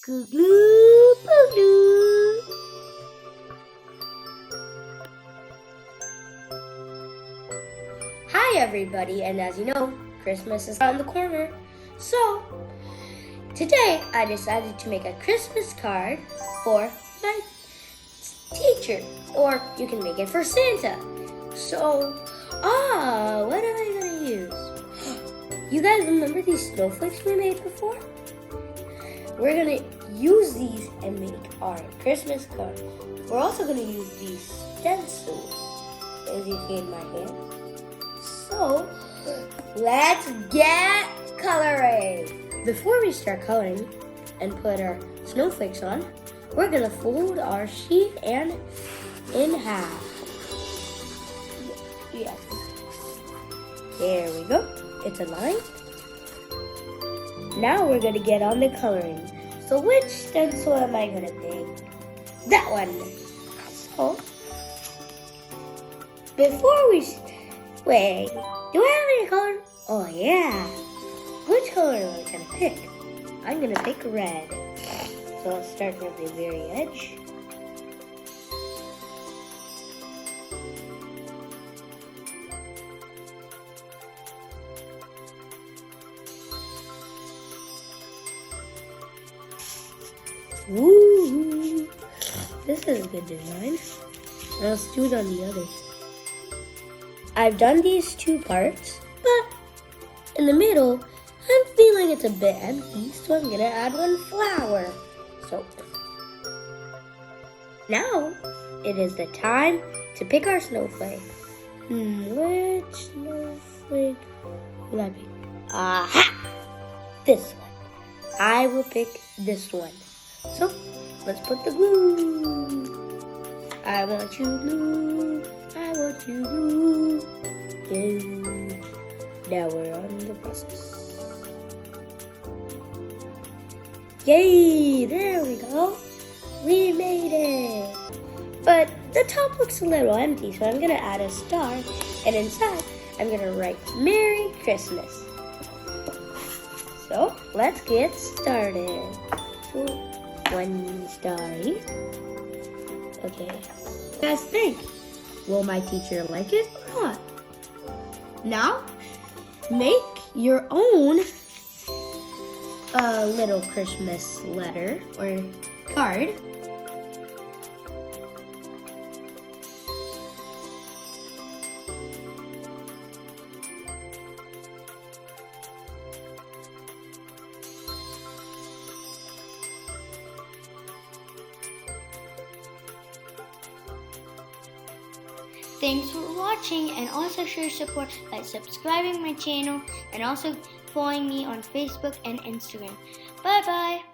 Kooglupooglu. Hi everybody, and as you know, Christmas is around the corner. So, today I decided to make a Christmas card for my teacher, or you can make it for Santa. So, what am I gonna use? You guys remember these snowflakes we made before? We're gonna use these and make our Christmas card. We're also gonna use these stencils, as you see in my hand. So, let's get coloring. Before we start coloring and put our snowflakes on, we're gonna fold our sheet and in half. Yes. There we go. It's aligned. Now we're gonna get on the coloring. So which stencil am I gonna pick? That one. So, before we wait, do I have any color? Oh yeah. Which color am I gonna pick? I'm gonna pick red. So let's start from the very edge. Woo! This is a good design. Now let's do it on the other. I've done these two parts, but in the middle, I'm feeling it's a bit empty, so I'm gonna add one flower. So now it is the time to pick our snowflake. Which snowflake will I pick? Aha! This one. I will pick this one. So, let's put the glue. I want you glue. I want you glue. Yeah. Now we're on the process. Yay! There we go. We made it. But the top looks a little empty, so I'm gonna add a star. And inside, I'm gonna write Merry Christmas. So, let's get started. One star. Okay. What do you guys think? Will my teacher like it or not? Now, make your own little Christmas letter or card. Thanks for watching, and also show your support by subscribing my channel and also following me on Facebook and Instagram. Bye bye.